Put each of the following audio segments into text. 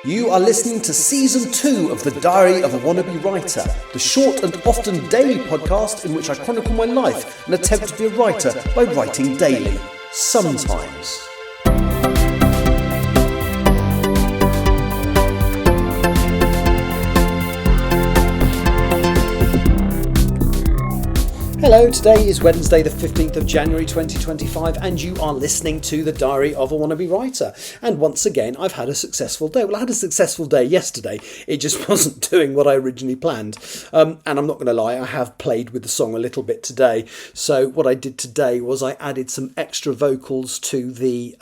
You are listening to Season 2 of The Diary of a Wannabe Writer, the short and often daily podcast in which I chronicle my life and attempt to be a writer by writing daily. Sometimes. Hello, today is Wednesday the 15th of January 2025 and you are listening to The Diary of a Wannabe Writer. And once again, I've had a successful day. Well, I had a successful day yesterday. It just wasn't doing what I originally planned. And I'm not going to lie, I have played with the song a little bit today. So what I did today was I added some extra vocals to the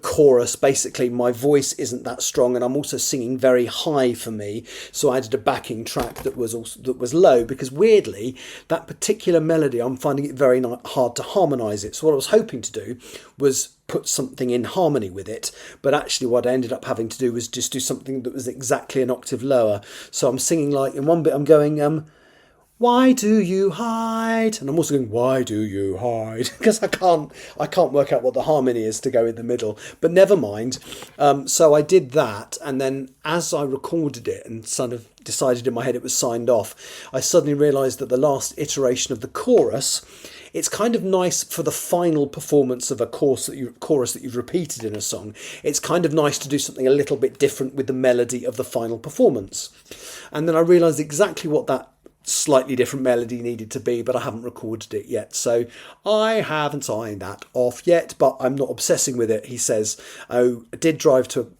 chorus. Basically, my voice isn't that strong and I'm also singing very high for me, so I added a backing track that was low, because weirdly that particular melody I'm finding it very hard to harmonise it. So what I was hoping to do was put something in harmony with it, but actually what I ended up having to do was just do something that was exactly an octave lower. So I'm singing, like, in one bit I'm going why do you hide? And I'm also going, why do you hide? Because I can't work out what the harmony is to go in the middle. But never mind. So I did that, and then as I recorded it and sort of decided in my head it was signed off, I suddenly realised that the last iteration of the chorus, it's kind of nice for the final performance of a chorus that you've repeated in a song. It's kind of nice to do something a little bit different with the melody of the final performance. And then I realised exactly what that slightly different melody needed to be, but I haven't recorded it yet, so I haven't signed that off yet, but I'm not obsessing with it. He says, I did drive to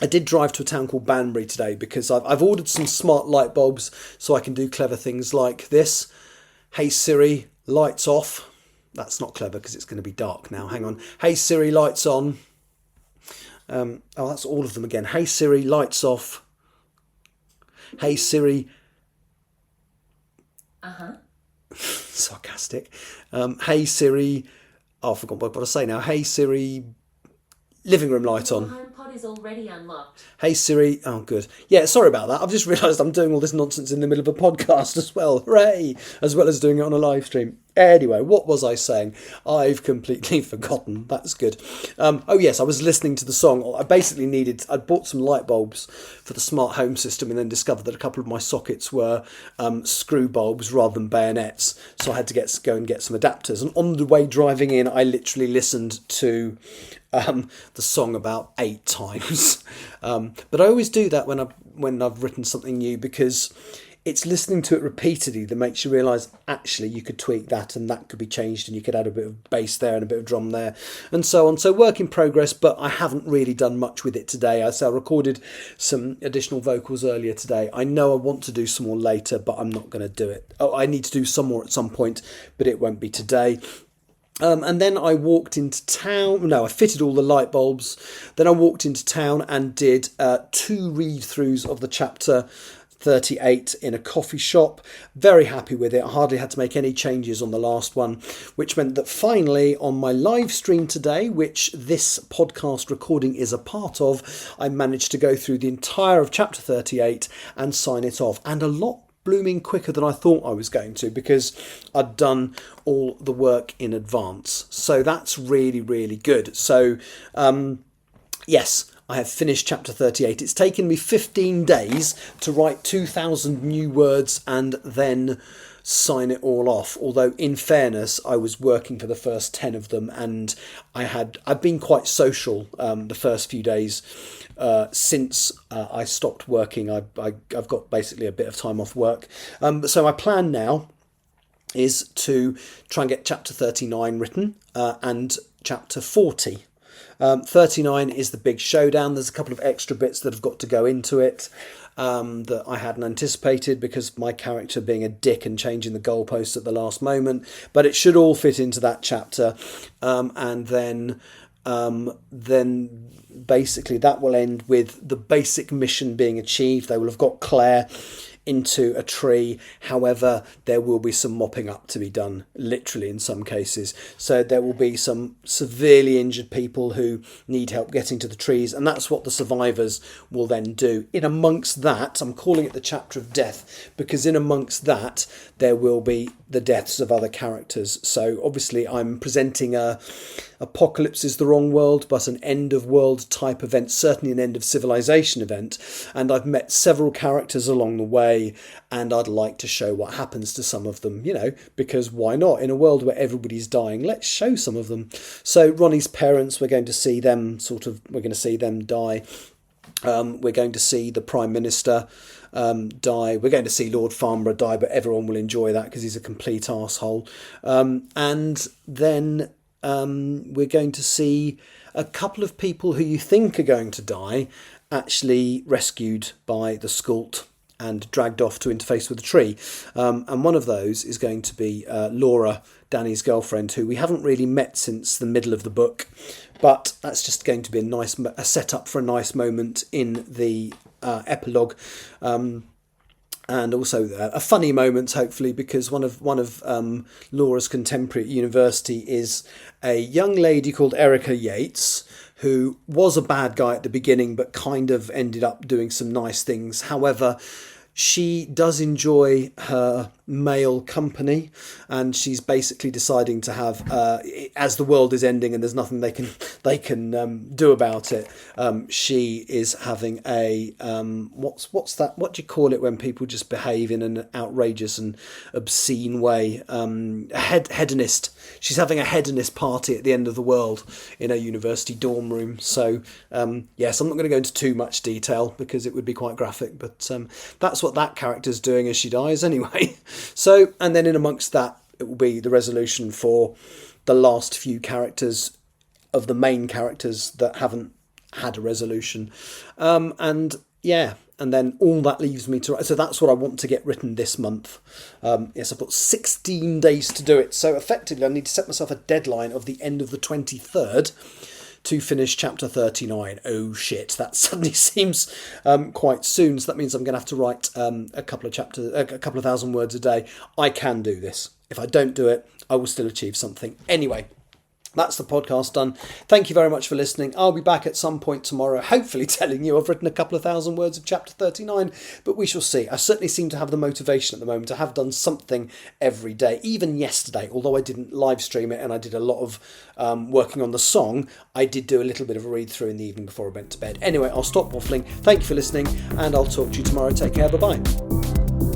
a town called Banbury today because I've ordered some smart light bulbs so I can do clever things like this. Hey Siri, lights off. That's not clever because it's going to be dark now. Hang on. Hey Siri, lights on. That's all of them again. Hey Siri, lights off. Hey Siri. Sarcastic. Hey Siri. Oh, I forgot what I say now. Hey Siri, living room light on. Your HomePod is already unlocked. Hey Siri. Oh, good. Yeah, sorry about that. I've just realised I'm doing all this nonsense in the middle of a podcast as well. Hooray! As well as doing it on a live stream. Anyway, what was I saying? I've completely forgotten. That's good. Oh yes, I was listening to the song. I'd bought some light bulbs for the smart home system and then discovered that a couple of my sockets were screw bulbs rather than bayonets. So I had to go and get some adapters. And on the way driving in, I literally listened to the song about 8 times. But I always do that when I've written something new, because it's listening to it repeatedly that makes you realise actually you could tweak that and that could be changed and you could add a bit of bass there and a bit of drum there and so on. So work in progress, but I haven't really done much with it today. I recorded some additional vocals earlier today. I know I want to do some more later, but I'm not going to do it. Oh, I need to do some more at some point, but it won't be today. And then I walked into town. No, I fitted all the light bulbs. Then I walked into town and did 2 read-throughs of the chapter 38 in a coffee shop. Very happy with it. I hardly had to make any changes on the last one, which meant that finally on my live stream today, which this podcast recording is a part of, I managed to go through the entire of chapter 38 and sign it off, and a lot blooming quicker than I thought I was going to, because I'd done all the work in advance. So that's really, really good. So yes, I have finished chapter 38. It's taken me 15 days to write 2,000 new words and then sign it all off. Although, in fairness, I was working for the first 10 of them, and I've been quite social the first few days since I stopped working. I've got basically a bit of time off work. So my plan now is to try and get chapter 39 written and chapter 40. 39 is the big showdown. There's a couple of extra bits that have got to go into it that I hadn't anticipated, because my character being a dick and changing the goalposts at the last moment, but it should all fit into that chapter. And then basically that will end with the basic mission being achieved. They will have got Claire into a tree. However, there will be some mopping up to be done, literally in some cases. So there will be some severely injured people who need help getting to the trees, and that's what the survivors will then do. In amongst that, I'm calling it the chapter of death, because in amongst that there will be the deaths of other characters. So obviously I'm presenting a apocalypse is the wrong world, but an end of world type event, certainly an end of civilization event. And I've met several characters along the way, and I'd like to show what happens to some of them, because why not? In a world where everybody's dying, let's show some of them. So Ronnie's parents, we're going to see them die. We're going to see the Prime Minister die. We're going to see Lord Farnborough die, but everyone will enjoy that because he's a complete arsehole. And then we're going to see a couple of people who you think are going to die actually rescued by the Skuld and dragged off to interface with the tree. And one of those is going to be Laura, Danny's girlfriend, who we haven't really met since the middle of the book. But that's just going to be a setup for a nice moment in the epilogue. And also a funny moment, hopefully, because one of Laura's contemporary at university is a young lady called Erica Yates, who was a bad guy at the beginning, but kind of ended up doing some nice things. However, she does enjoy her male company, and she's basically deciding to have, as the world is ending and there's nothing they can do about it. She is having a what's that? What do you call it when people just behave in an outrageous and obscene way? A hedonist. She's having a hedonist party at the end of the world in a university dorm room. So yes, I'm not going to go into too much detail because it would be quite graphic, but that's what that character's doing as she dies anyway. So, and then in amongst that, it will be the resolution for the last few characters of the main characters that haven't had a resolution. And then all that leaves me to... So that's what I want to get written this month. Yes, I've got 16 days to do it. So effectively, I need to set myself a deadline of the end of the 23rd to finish chapter 39. Oh shit, that suddenly seems quite soon. So that means I'm going to have to write a couple of thousand words a day. I can do this. If I don't do it, I will still achieve something. Anyway, that's the podcast done. Thank you very much for listening. I'll be back at some point tomorrow, hopefully telling you I've written a couple of thousand words of chapter 39, but we shall see. I certainly seem to have the motivation at the moment to have done something every day. Even yesterday, although I didn't live stream it and I did a lot of working on the song, I did do a little bit of a read through in the evening before I went to bed. Anyway, I'll stop waffling. Thank you for listening, and I'll talk to you tomorrow. Take care. Bye-bye.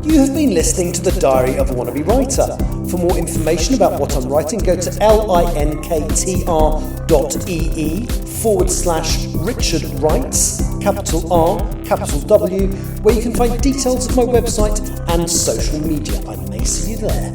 You have been listening to The Diary of a Wannabe Writer. For more information about what I'm writing, go to linktr.ee/Richard Writes, capital R, capital W, where you can find details of my website and social media. I may see you there.